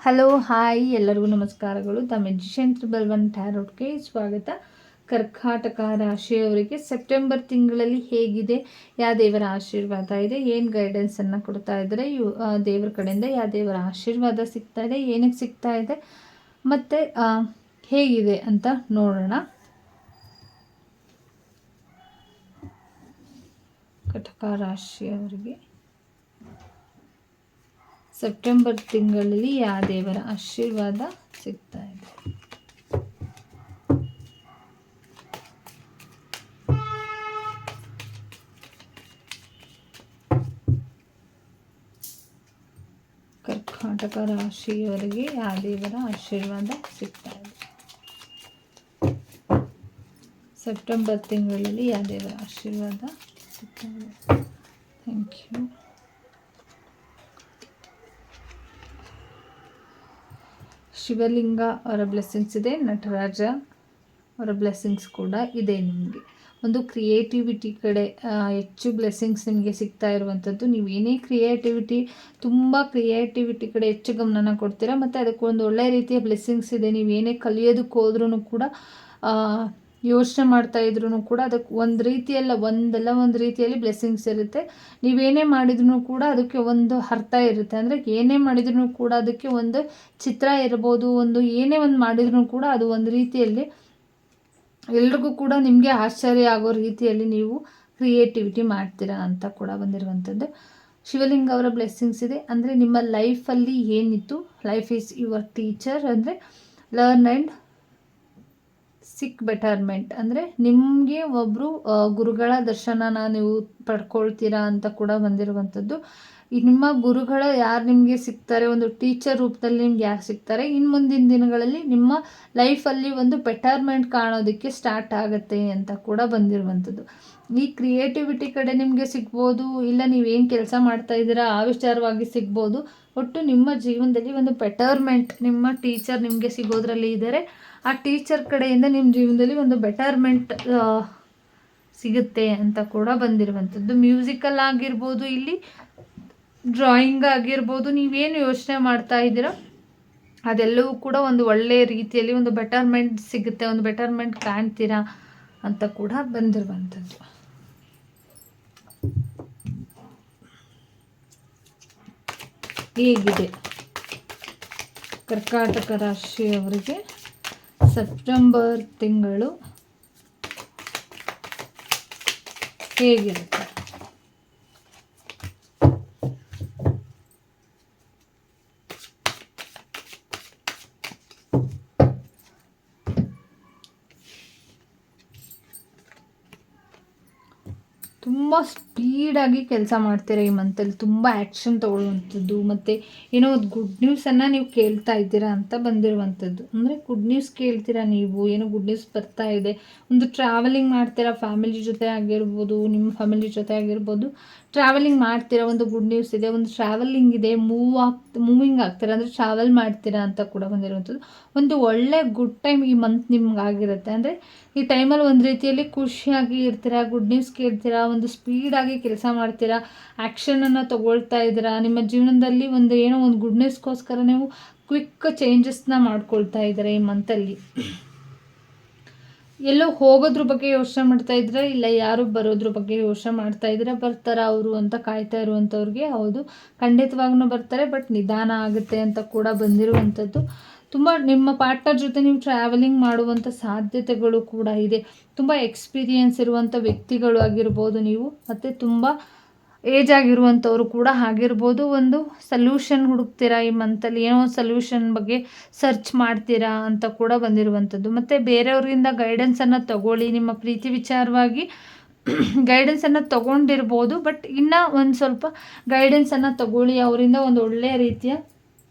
Hello hi ಎಲ್ಲರಿಗೂ ನಮಸ್ಕಾರಗಳು. The magician triple ಟ್ಯಾರೋಟ್ಗೆ ಸ್ವಾಗತ. ಕರ್ಕಾಟಕ ರಾಶಿಯವರಿಗೆ ಸೆಪ್ಟೆಂಬರ್ ತಿಂಗಳಲ್ಲಿ ಹೇಗಿದೆ, ಯಾವ ದೇವರ ಆಶೀರ್ವಾದ ಇದೆ, ಏನು ಗೈಡೆನ್ಸನ್ನು ಕೊಡ್ತಾ ಇದ್ದಾರೆ, ದೇವರ ಕಡೆಯಿಂದ ಯಾವ ದೇವರ ಆಶೀರ್ವಾದ ಸಿಗ್ತಾ ಇದೆ, ಏನಕ್ಕೆ ಸಿಗ್ತಾ ಇದೆ ಮತ್ತು ಹೇಗಿದೆ ಅಂತ ನೋಡೋಣ. ಕಟಕ ರಾಶಿಯವರಿಗೆ ಸೆಪ್ಟೆಂಬರ್ ತಿಂಗಳಲ್ಲಿ ಯಾವ ದೇವರ ಆಶೀರ್ವಾದ ಸಿಗ್ತಾ ಇದೆ. ಕರ್ಕಾಟಕ ರಾಶಿಯವರಿಗೆ ಯಾವ ದೇವರ ಆಶೀರ್ವಾದ ಸಿಗ್ತಾ ಇದೆ. ಸೆಪ್ಟೆಂಬರ್ ತಿಂಗಳಲ್ಲಿ ಯಾವ ದೇವರ ಆಶೀರ್ವಾದ ಸಿಗ್ತಾ ಇದೆ. Thank you. ಶಿವಲಿಂಗ ಅವರ ಬ್ಲೆಸ್ಸಿಂಗ್ಸ್ ಇದೆ, ನಟರಾಜ ಅವರ ಬ್ಲೆಸ್ಸಿಂಗ್ಸ್ ಕೂಡ ಇದೆ. ನಿಮಗೆ ಒಂದು ಕ್ರಿಯೇಟಿವಿಟಿ ಕಡೆ ಹೆಚ್ಚು ಬ್ಲೆಸ್ಸಿಂಗ್ಸ್ ನಿಮಗೆ ಸಿಗ್ತಾ ಇರುವಂಥದ್ದು. ನೀವೇನೇ ತುಂಬ ಕ್ರಿಯೇಟಿವಿಟಿ ಕಡೆ ಹೆಚ್ಚು ಗಮನ ಕೊಡ್ತೀರಾ ಮತ್ತು ಅದಕ್ಕೊಂದು ಒಳ್ಳೆಯ ರೀತಿಯ ಬ್ಲೆಸ್ಸಿಂಗ್ಸ್ ಇದೆ. ನೀವೇನೇ ಕಲಿಯೋದಕ್ಕೆ ಹೋದ್ರೂ ಕೂಡ ಯೋಚನೆ ಮಾಡ್ತಾ ಇದ್ರೂ ಕೂಡ ಅದಕ್ಕೆ ಒಂದು ರೀತಿಯಲ್ಲಿ ಬ್ಲೆಸ್ಸಿಂಗ್ಸ್ ಇರುತ್ತೆ. ನೀವೇನೇ ಮಾಡಿದ್ರೂ ಕೂಡ ಅದಕ್ಕೆ ಒಂದು ಅರ್ಥ ಇರುತ್ತೆ. ಅಂದರೆ ಏನೇ ಮಾಡಿದ್ರೂ ಕೂಡ ಅದಕ್ಕೆ ಒಂದು ಚಿತ್ರ ಇರ್ಬೋದು, ಏನೇ ಒಂದು ಮಾಡಿದ್ರೂ ಕೂಡ ಅದು ಒಂದು ರೀತಿಯಲ್ಲಿ ಎಲ್ರಿಗೂ ಕೂಡ ನಿಮಗೆ ಆಶ್ಚರ್ಯ ಆಗೋ ರೀತಿಯಲ್ಲಿ ನೀವು ಕ್ರಿಯೇಟಿವಿಟಿ ಮಾಡ್ತೀರಾ ಅಂತ ಕೂಡ ಬಂದಿರುವಂಥದ್ದು. ಶಿವಲಿಂಗ ಅವರ ಬ್ಲೆಸ್ಸಿಂಗ್ಸ್ ಇದೆ. ಅಂದರೆ ನಿಮ್ಮ ಲೈಫಲ್ಲಿ ಏನಿತ್ತು, ಲೈಫ್ ಈಸ್ ಯುವರ್ ಟೀಚರ್, ಅಂದರೆ ಲರ್ನ್ ಆ್ಯಂಡ್ ಸಿಕ್ ಬೆಟರ್ಮೆಂಟ್, ಅಂದರೆ ನಿಮಗೆ ಒಬ್ಬರು ಗುರುಗಳ ದರ್ಶನನ ನೀವು ಪಡ್ಕೊಳ್ತೀರಾ ಅಂತ ಕೂಡ ಬಂದಿರುವಂಥದ್ದು. ನಿಮ್ಮ ಗುರುಗಳ ಯಾರು ನಿಮಗೆ ಸಿಗ್ತಾರೆ, ಒಂದು ಟೀಚರ್ ರೂಪದಲ್ಲಿ ನಿಮ್ಗೆ ಯಾರು ಸಿಗ್ತಾರೆ, ಇನ್ನು ಮುಂದಿನ ದಿನಗಳಲ್ಲಿ ನಿಮ್ಮ ಲೈಫಲ್ಲಿ ಒಂದು ಬೆಟರ್ಮೆಂಟ್ ಕಾಣೋದಕ್ಕೆ ಸ್ಟಾರ್ಟ್ ಆಗುತ್ತೆ ಅಂತ ಕೂಡ ಬಂದಿರುವಂಥದ್ದು. ಈ ಕ್ರಿಯೇಟಿವಿಟಿ ಕಡೆ ನಿಮಗೆ ಸಿಗ್ಬೋದು, ಇಲ್ಲ ನೀವೇನು ಕೆಲಸ ಮಾಡ್ತಾ ಇದ್ದೀರಾ ಆ ವಿಚಾರವಾಗಿ ಸಿಗ್ಬೋದು. ಒಟ್ಟು ನಿಮ್ಮ ಜೀವನದಲ್ಲಿ ಒಂದು ಬೆಟರ್ಮೆಂಟ್ ನಿಮ್ಮ ಟೀಚರ್ ನಿಮಗೆ ಸಿಗೋದ್ರಲ್ಲಿ ಇದ್ದಾರೆ. ಆ ಟೀಚರ್ ಕಡೆಯಿಂದ ನಿಮ್ಮ ಜೀವನದಲ್ಲಿ ಒಂದು ಬೆಟರ್ಮೆಂಟ್ ಸಿಗುತ್ತೆ ಅಂತ ಕೂಡ ಬಂದಿರುವಂಥದ್ದು. ಮ್ಯೂಸಿಕಲ್ ಆಗಿರ್ಬೋದು, ಇಲ್ಲಿ ಡ್ರಾಯಿಂಗ್ ಆಗಿರ್ಬೋದು, ನೀವೇನು ಯೋಚನೆ ಮಾಡ್ತಾ ಇದ್ದೀರೋ ಅದೆಲ್ಲವೂ ಕೂಡ ಒಂದು ಒಳ್ಳೆಯ ರೀತಿಯಲ್ಲಿ ಒಂದು ಬೆಟರ್ಮೆಂಟ್ ಸಿಗುತ್ತೆ, ಒಂದು ಬೆಟರ್ಮೆಂಟ್ ಕಾಣ್ತೀರಾ ಅಂತ ಕೂಡ ಬಂದಿರುವಂಥದ್ದು. ಹೇಗಿದೆ ಕರ್ಕಾಟಕ ರಾಶಿಯವರಿಗೆ ಸೆಪ್ಟೆಂಬರ್ ತಿಂಗಳು ಹೇಗಿರುತ್ತೆ? ತುಂಬ ಸ್ಪೀಡಾಗಿ ಕೆಲಸ ಮಾಡ್ತೀರಾ ಈ ಮಂತಲ್ಲಿ, ತುಂಬ ಆ್ಯಕ್ಷನ್ ತೊಗೊಳ್ಳುವಂಥದ್ದು ಮತ್ತು ಏನೋ ಒಂದು ಗುಡ್ ನ್ಯೂಸನ್ನು ನೀವು ಕೇಳ್ತಾ ಇದ್ದೀರಾ ಅಂತ ಬಂದಿರುವಂಥದ್ದು. ಅಂದರೆ ಗುಡ್ ನ್ಯೂಸ್ ಕೇಳ್ತೀರಾ, ನೀವು ಏನೋ ಗುಡ್ ನ್ಯೂಸ್ ಬರ್ತಾ ಇದೆ, ಒಂದು ಟ್ರಾವೆಲಿಂಗ್ ಮಾಡ್ತೀರಾ, ಫ್ಯಾಮಿಲಿ ಜೊತೆ ಆಗಿರ್ಬೋದು, ನಿಮ್ಮ ಫ್ಯಾಮಿಲಿ ಜೊತೆ ಆಗಿರ್ಬೋದು, ಟ್ರಾವೆಲಿಂಗ್ ಮಾಡ್ತೀರಾ, ಒಂದು ಗುಡ್ ನ್ಯೂಸ್ ಇದೆ, ಒಂದು ಟ್ರಾವೆಲಿಂಗ್ ಇದೆ, ಮೂವಿಂಗ್ ಆಗ್ತೀರಾ, ಅಂದರೆ ಟ್ರಾವೆಲ್ ಮಾಡ್ತೀರಾ ಅಂತ ಕೂಡ ಬಂದಿರುವಂಥದ್ದು. ಒಂದು ಒಳ್ಳೆ ಗುಡ್ ಟೈಮ್ ಈ ಮಂತ್ ನಿಮ್ಗೆ ಆಗಿರುತ್ತೆ. ಅಂದರೆ ಈ ಟೈಮಲ್ಲಿ ಒಂದು ರೀತಿಯಲ್ಲಿ ಖುಷಿಯಾಗಿ ಇರ್ತೀರಾ, ಗುಡ್ ನ್ಯೂಸ್ ಕೇಳ್ತೀರಾ, ಒಂದು ಸ್ಪೀಡಾಗಿ ಕೆಲಸ ಮಾಡ್ತೀರಾ, ಆ್ಯಕ್ಷನನ್ನು ತೊಗೊಳ್ತಾ ಇದ್ದೀರಾ. ನಿಮ್ಮ ಜೀವನದಲ್ಲಿ ಏನೋ ಒಂದು ಗುಡ್ ನ್ಯೂಸ್ಗೋಸ್ಕರ ನೀವು ಕ್ವಿಕ್ ಚೇಂಜಸ್ನ ಮಾಡ್ಕೊಳ್ತಾ ಇದ್ದೀರಾ ಈ ಮಂತಲ್ಲಿ. ಎಲ್ಲೋ ಹೋಗೋದ್ರ ಬಗ್ಗೆ ಯೋಚನೆ ಮಾಡ್ತಾ ಇದ್ರೆ, ಇಲ್ಲ ಯಾರು ಬರೋದ್ರ ಬಗ್ಗೆ ಯೋಚನೆ ಮಾಡ್ತಾ ಇದ್ರೆ, ಬರ್ತಾರ ಅವರು ಅಂತ ಕಾಯ್ತಾ ಇರುವಂಥವ್ರಿಗೆ ಹೌದು ಖಂಡಿತವಾಗ್ಲೂ ಬರ್ತಾರೆ, ಬಟ್ ನಿಧಾನ ಆಗುತ್ತೆ ಅಂತ ಕೂಡ ಬಂದಿರುವಂಥದ್ದು. ತುಂಬ ನಿಮ್ಮ ಪಾರ್ಟ್ನರ್ ಜೊತೆ ನೀವು ಟ್ರಾವೆಲಿಂಗ್ ಮಾಡುವಂಥ ಸಾಧ್ಯತೆಗಳು ಕೂಡ ಇದೆ. ತುಂಬ ಎಕ್ಸ್ಪೀರಿಯೆನ್ಸ್ ಇರುವಂಥ ವ್ಯಕ್ತಿಗಳು ಆಗಿರ್ಬೋದು ನೀವು, ಮತ್ತು ತುಂಬ ಏಜ್ ಆಗಿರುವಂಥವ್ರು ಕೂಡ ಆಗಿರ್ಬೋದು. ಒಂದು ಸಲ್ಯೂಷನ್ ಹುಡುಕ್ತೀರಾ ಈ ಮಂತಲ್ಲಿ, ಏನೋ ಒಂದು ಸಲ್ಯೂಷನ್ ಬಗ್ಗೆ ಸರ್ಚ್ ಮಾಡ್ತೀರಾ ಅಂತ ಕೂಡ ಬಂದಿರುವಂಥದ್ದು. ಮತ್ತು ಬೇರೆಯವರಿಂದ ಗೈಡೆನ್ಸನ್ನು ತಗೊಳ್ಳಿ, ನಿಮ್ಮ ಪ್ರೀತಿ ವಿಚಾರವಾಗಿ ಗೈಡೆನ್ಸನ್ನು ತೊಗೊಂಡಿರ್ಬೋದು, ಬಟ್ ಇನ್ನೂ ಒಂದು ಸ್ವಲ್ಪ ಗೈಡೆನ್ಸನ್ನು ತಗೊಳ್ಳಿ. ಅವರಿಂದ ಒಂದು ಒಳ್ಳೆಯ ರೀತಿಯ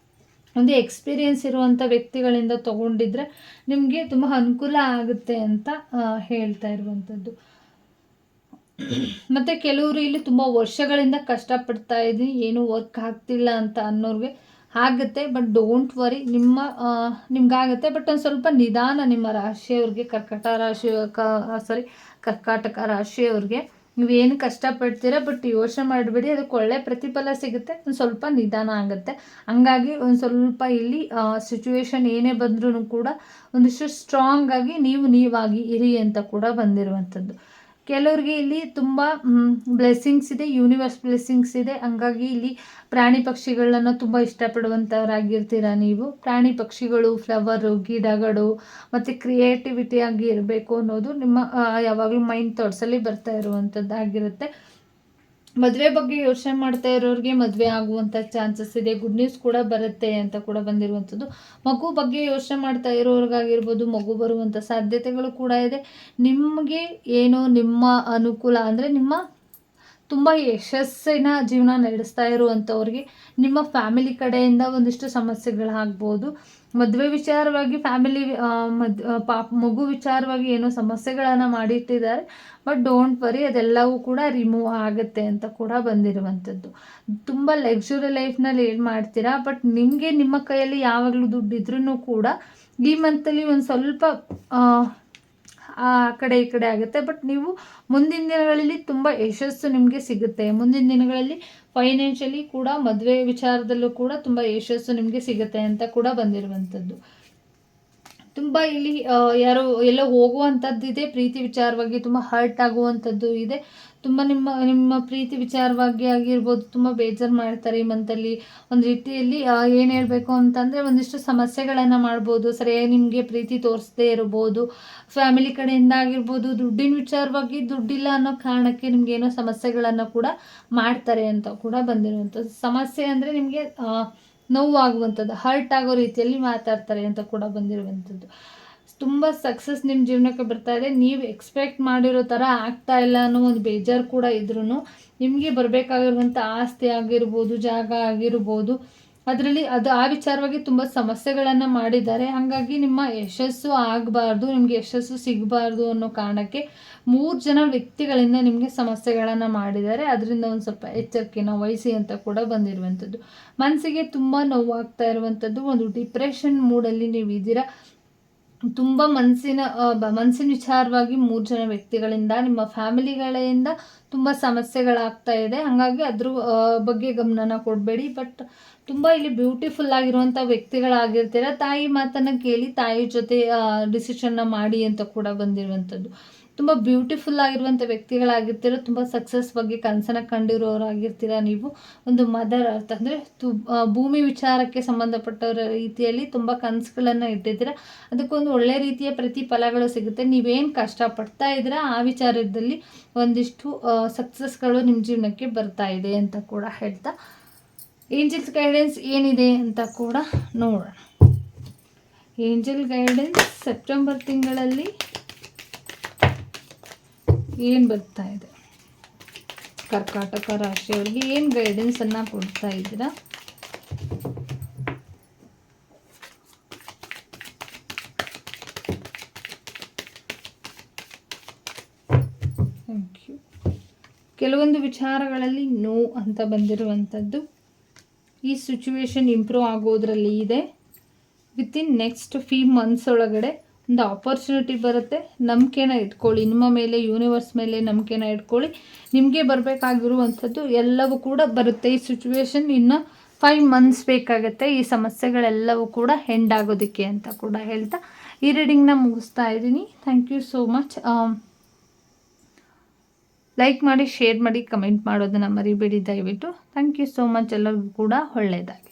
ಒಂದು ಎಕ್ಸ್ಪೀರಿಯೆನ್ಸ್ ಇರುವಂಥ ವ್ಯಕ್ತಿಗಳಿಂದ ತೊಗೊಂಡಿದ್ರೆ ನಿಮಗೆ ತುಂಬ ಅನುಕೂಲ ಆಗುತ್ತೆ ಅಂತ ಹೇಳ್ತಾ ಇರುವಂಥದ್ದು. ಮತ್ತು ಕೆಲವರು ಇಲ್ಲಿ ತುಂಬ ವರ್ಷಗಳಿಂದ ಕಷ್ಟಪಡ್ತಾ ಇದ್ದೀನಿ, ಏನೂ ವರ್ಕ್ ಆಗ್ತಿಲ್ಲ ಅಂತ ಅನ್ನೋರಿಗೆ ಆಗುತ್ತೆ, ಬಟ್ ಡೋಂಟ್ ವರಿ, ನಿಮ್ಗಾಗುತ್ತೆ. ಬಟ್ ಒಂದು ಸ್ವಲ್ಪ ನಿಧಾನ ನಿಮ್ಮ ರಾಶಿಯವ್ರಿಗೆ, ಕರ್ಕಾಟಕ ರಾಶಿಯವ್ರಿಗೆ ನೀವೇನು ಕಷ್ಟಪಡ್ತೀರಾ, ಬಟ್ ಯೋಚನೆ ಮಾಡಬೇಡಿ, ಅದಕ್ಕೆ ಒಳ್ಳೆ ಪ್ರತಿಫಲ ಸಿಗುತ್ತೆ. ಒಂದು ಸ್ವಲ್ಪ ನಿಧಾನ ಆಗುತ್ತೆ. ಹಂಗಾಗಿ ಒಂದು ಸ್ವಲ್ಪ ಇಲ್ಲಿ ಸಿಚುವೇಶನ್ ಏನೇ ಬಂದ್ರೂ ಕೂಡ ಒಂದಿಷ್ಟು ಸ್ಟ್ರಾಂಗ್ ಆಗಿ ನೀವಾಗಿ ಇರಿ ಅಂತ ಕೂಡ ಬಂದಿರುವಂಥದ್ದು. ಕೆಲವ್ರಿಗೆ ಇಲ್ಲಿ ತುಂಬ ಬ್ಲೆಸ್ಸಿಂಗ್ಸ್ ಇದೆ, ಯೂನಿವರ್ಸ್ ಬ್ಲೆಸ್ಸಿಂಗ್ಸ್ ಇದೆ. ಹಂಗಾಗಿ ಇಲ್ಲಿ ಪ್ರಾಣಿ ಪಕ್ಷಿಗಳನ್ನ ತುಂಬ ಇಷ್ಟಪಡುವಂಥವ್ರಾಗಿರ್ತೀರ ನೀವು. ಪ್ರಾಣಿ ಪಕ್ಷಿಗಳು, ಫ್ಲವರು, ಗಿಡಗಳು ಮತ್ತು ಕ್ರಿಯೇಟಿವಿಟಿ ಆಗಿ ಇರಬೇಕು ಅನ್ನೋದು ನಿಮ್ಮ ಯಾವಾಗಲೂ ಮೈಂಡ್ ಥಾಟ್ಸಲ್ಲಿ ಬರ್ತಾ ಇರುವಂಥದ್ದಾಗಿರುತ್ತೆ. ಮದುವೆ ಬಗ್ಗೆ ಯೋಚನೆ ಮಾಡ್ತಾ ಇರೋರಿಗೆ ಮದುವೆ ಆಗುವಂಥ ಚಾನ್ಸಸ್ ಇದೆ. ಗುಡ್ ನ್ಯೂಸ್ ಕೂಡ ಬರುತ್ತೆ ಅಂತ ಕೂಡ ಬಂದಿರುವಂಥದ್ದು. ಮಗು ಬಗ್ಗೆ ಯೋಚನೆ ಮಾಡ್ತಾ ಇರೋರಿಗಾಗಿರ್ಬೋದು, ಮಗು ಬರುವಂಥ ಸಾಧ್ಯತೆಗಳು ಕೂಡ ಇದೆ. ನಿಮಗೆ ಏನೋ ನಿಮ್ಮ ಅನುಕೂಲ ಅಂದರೆ ನಿಮ್ಮ ತುಂಬ ಯಶಸ್ಸಿನ ಜೀವನ ನಡೆಸ್ತಾ ಇರುವಂಥವ್ರಿಗೆ ನಿಮ್ಮ ಫ್ಯಾಮಿಲಿ ಕಡೆಯಿಂದ ಒಂದಿಷ್ಟು ಸಮಸ್ಯೆಗಳಾಗ್ಬೋದು. ಮದುವೆ ವಿಚಾರವಾಗಿ ಫ್ಯಾಮಿಲಿ ಮಗು ವಿಚಾರವಾಗಿ ಏನೋ ಸಮಸ್ಯೆಗಳನ್ನು ಮಾಡಿಟ್ಟಿದ್ದಾರೆ. ಬಟ್ ಡೋಂಟ್ ವರಿ, ಅದೆಲ್ಲವೂ ಕೂಡ ರಿಮೂವ್ ಆಗುತ್ತೆ ಅಂತ ಕೂಡ ಬಂದಿರುವಂಥದ್ದು. ತುಂಬ ಲಕ್ಸುರಿ ಲೈಫ್ನಲ್ಲಿ ಏನು ಮಾಡ್ತೀರಾ, ಬಟ್ ನಿಮಗೆ ನಿಮ್ಮ ಕೈಯಲ್ಲಿ ಯಾವಾಗಲೂ ದುಡ್ಡಿದ್ರೂ ಕೂಡ ಈ ಮಂತಲ್ಲಿ ಒಂದು ಸ್ವಲ್ಪ ಆ ಕಡೆ ಈ ಕಡೆ ಆಗುತ್ತೆ. ಬಟ್ ನೀವು ಮುಂದಿನ ದಿನಗಳಲ್ಲಿ ತುಂಬ ಯಶಸ್ಸು ನಿಮಗೆ ಸಿಗುತ್ತೆ. ಮುಂದಿನ ದಿನಗಳಲ್ಲಿ ಫೈನಾನ್ಷಿಯಲಿ ಕೂಡ ಮದುವೆ ವಿಚಾರದಲ್ಲೂ ಕೂಡ ತುಂಬ ಯಶಸ್ಸು ನಿಮಗೆ ಸಿಗುತ್ತೆ ಅಂತ ಕೂಡ ಬಂದಿರುವಂಥದ್ದು. ತುಂಬ ಇಲ್ಲಿ ಯಾರೋ ಎಲ್ಲೋ ಹೋಗುವಂಥದ್ದಿದೆ. ಪ್ರೀತಿ ವಿಚಾರವಾಗಿ ತುಂಬ ಹರ್ಟ್ ಆಗುವಂಥದ್ದು ಇದೆ. ತುಂಬ ನಿಮ್ಮ ಪ್ರೀತಿ ವಿಚಾರವಾಗಿ ಆಗಿರ್ಬೋದು, ತುಂಬ ಬೇಜಾರು ಮಾಡ್ತಾರೆ ಈ ಮಂತಲ್ಲಿ. ಒಂದು ರೀತಿಯಲ್ಲಿ ಏನು ಹೇಳಬೇಕು ಅಂತಂದರೆ ಒಂದಿಷ್ಟು ಸಮಸ್ಯೆಗಳನ್ನು ಮಾಡ್ಬೋದು. ಸರಿಯಾಗಿ ನಿಮಗೆ ಪ್ರೀತಿ ತೋರಿಸದೇ ಇರ್ಬೋದು. ಫ್ಯಾಮಿಲಿ ಕಡೆಯಿಂದ ಆಗಿರ್ಬೋದು, ದುಡ್ಡಿನ ವಿಚಾರವಾಗಿ ದುಡ್ಡಿಲ್ಲ ಅನ್ನೋ ಕಾರಣಕ್ಕೆ ನಿಮಗೇನೋ ಸಮಸ್ಯೆಗಳನ್ನು ಕೂಡ ಮಾಡ್ತಾರೆ ಅಂತ ಕೂಡ ಬಂದಿರುವಂಥದ್ದು. ಸಮಸ್ಯೆ ಅಂದರೆ ನಿಮಗೆ ನೋವಾಗುವಂಥದ್ದು, ಹರ್ಟ್ ಆಗೋ ರೀತಿಯಲ್ಲಿ ಮಾತಾಡ್ತಾರೆ ಅಂತ ಕೂಡ ಬಂದಿರುವಂಥದ್ದು. ತುಂಬ ಸಕ್ಸಸ್ ನಿಮ್ಮ ಜೀವನಕ್ಕೆ ಬರ್ತಾ ಇದೆ. ನೀವು ಎಕ್ಸ್ಪೆಕ್ಟ್ ಮಾಡಿರೋ ಥರ ಆಗ್ತಾ ಇಲ್ಲ ಅನ್ನೋ ಒಂದು ಬೇಜಾರು ಕೂಡ ಇದ್ರೂ ನಿಮಗೆ ಬರಬೇಕಾಗಿರುವಂಥ ಆಸ್ತಿ ಆಗಿರ್ಬೋದು, ಜಾಗ ಆಗಿರ್ಬೋದು, ಅದರಲ್ಲಿ ಆ ವಿಚಾರವಾಗಿ ತುಂಬ ಸಮಸ್ಯೆಗಳನ್ನು ಮಾಡಿದ್ದಾರೆ. ಹಾಗಾಗಿ ನಿಮ್ಮ ಯಶಸ್ಸು ಆಗಬಾರ್ದು, ನಿಮಗೆ ಯಶಸ್ಸು ಸಿಗಬಾರ್ದು ಅನ್ನೋ ಕಾರಣಕ್ಕೆ 3 ಜನ ವ್ಯಕ್ತಿಗಳಿಂದ ನಿಮಗೆ ಸಮಸ್ಯೆಗಳನ್ನು ಮಾಡಿದ್ದಾರೆ. ಅದರಿಂದ ಒಂದು ಸ್ವಲ್ಪ ಎಚ್ಚರಿಕೆನ ವಹಿಸಿ ಅಂತ ಕೂಡ ಬಂದಿರುವಂಥದ್ದು. ಮನಸ್ಸಿಗೆ ತುಂಬ ನೋವಾಗ್ತಾ ಇರುವಂಥದ್ದು, ಒಂದು ಡಿಪ್ರೆಷನ್ ಮೂಡಲ್ಲಿ ನೀವು ಇದ್ದೀರಾ. ತುಂಬ ಮನಸ್ಸಿನ ವಿಚಾರವಾಗಿ 3 ಜನ ವ್ಯಕ್ತಿಗಳಿಂದ, ನಿಮ್ಮ ಫ್ಯಾಮಿಲಿಗಳಿಂದ ತುಂಬ ಸಮಸ್ಯೆಗಳಾಗ್ತಾ ಇದೆ. ಹಾಗಾಗಿ ಅದ್ರ ಬಗ್ಗೆ ಗಮನನ ಕೊಡಬೇಡಿ. ಬಟ್ ತುಂಬ ಇಲ್ಲಿ ಬ್ಯೂಟಿಫುಲ್ ಆಗಿರುವಂಥ ವ್ಯಕ್ತಿಗಳಾಗಿರ್ತೀರ. ತಾಯಿ ಮಾತನ್ನು ಕೇಳಿ ತಾಯಿ ಜೊತೆ ಡಿಸಿಷನ್ನ ಮಾಡಿ ಅಂತ ಕೂಡ ಬಂದಿರುವಂಥದ್ದು. ತುಂಬ ಬ್ಯೂಟಿಫುಲ್ ಆಗಿರುವಂಥ ವ್ಯಕ್ತಿಗಳಾಗಿರ್ತೀರ. ತುಂಬ ಸಕ್ಸಸ್ ಬಗ್ಗೆ ಕನಸನ್ನು ಕಂಡಿರೋರಾಗಿರ್ತೀರ. ನೀವು ಒಂದು ಮದರ್ ಅರ್ಥ ಅಂದರೆ ಭೂಮಿ ವಿಚಾರಕ್ಕೆ ಸಂಬಂಧಪಟ್ಟವರ ರೀತಿಯಲ್ಲಿ ತುಂಬ ಕನಸುಗಳನ್ನು ಇಟ್ಟಿದ್ದೀರ. ಅದಕ್ಕೊಂದು ಒಳ್ಳೆ ರೀತಿಯ ಪ್ರತಿಫಲಗಳು ಸಿಗುತ್ತೆ. ನೀವೇನು ಕಷ್ಟಪಡ್ತಾ ಇದ್ದೀರಾ ಆ ವಿಚಾರದಲ್ಲಿ ಒಂದಿಷ್ಟು ಸಕ್ಸಸ್ಗಳು ನಿಮ್ಮ ಜೀವನಕ್ಕೆ ಬರ್ತಾ ಇದೆ ಅಂತ ಕೂಡ ಹೇಳ್ತಾ, ಏಂಜಲ್ಸ್ ಗೈಡೆನ್ಸ್ ಏನಿದೆ ಅಂತ ಕೂಡ ನೋಡೋಣ. ಏಂಜಲ್ ಗೈಡೆನ್ಸ್ ಸೆಪ್ಟೆಂಬರ್ ತಿಂಗಳಲ್ಲಿ ಏನು ಬರ್ತಾ ಇದೆ, ಕರ್ಕಾಟಕ ರಾಶಿಯವರಿಗೆ ಏನು ಗೈಡೆನ್ಸನ್ನು ಕೊಡ್ತಾ ಇದ್ದೀರಾ? Thank you. ಕೆಲವೊಂದು ವಿಚಾರಗಳಲ್ಲಿ ನೋ ಅಂತ ಬಂದಿರುವಂಥದ್ದು. ಈ ಸಿಚುವೇಶನ್ ಇಂಪ್ರೂವ್ ಆಗೋದ್ರಲ್ಲಿ ಇದೆ. ವಿತಿನ್ ನೆಕ್ಸ್ಟ್ ಫ್ಯೂ ಮಂತ್ಸ್ ಒಳಗಡೆ ಒಂದು ಆಪರ್ಚುನಿಟಿ ಬರುತ್ತೆ. ನಂಬಿಕೆನ ಇಟ್ಕೊಳ್ಳಿ, ನಿಮ್ಮ ಮೇಲೆ, ಯೂನಿವರ್ಸ್ ಮೇಲೆ ನಂಬಿಕೆನ ಇಟ್ಕೊಳ್ಳಿ. ನಿಮಗೆ ಬರಬೇಕಾಗಿರುವಂಥದ್ದು ಎಲ್ಲವೂ ಕೂಡ ಬರುತ್ತೆ. ಈ ಸಿಚುವೇಶನ್ ಇನ್ನು 5 ಮಂತ್ಸ್ ಬೇಕಾಗುತ್ತೆ ಈ ಸಮಸ್ಯೆಗಳೆಲ್ಲವೂ ಕೂಡ ಎಂಡ್ ಆಗೋದಕ್ಕೆ ಅಂತ ಕೂಡ ಹೇಳ್ತಾ ಈ ರೀಡಿಂಗ್ನ ಮುಗಿಸ್ತಾ ಇದ್ದೀನಿ. Thank you so much. Like ಮಾಡಿ, ಶೇರ್ ಮಾಡಿ, ಕಮೆಂಟ್ ಮಾಡೋದನ್ನು ಮರಿಬೇಡಿ ದಯವಿಟ್ಟು. Thank you so much. ಎಲ್ಲರಿಗೂ ಕೂಡ ಒಳ್ಳೆಯದಾಗಿ.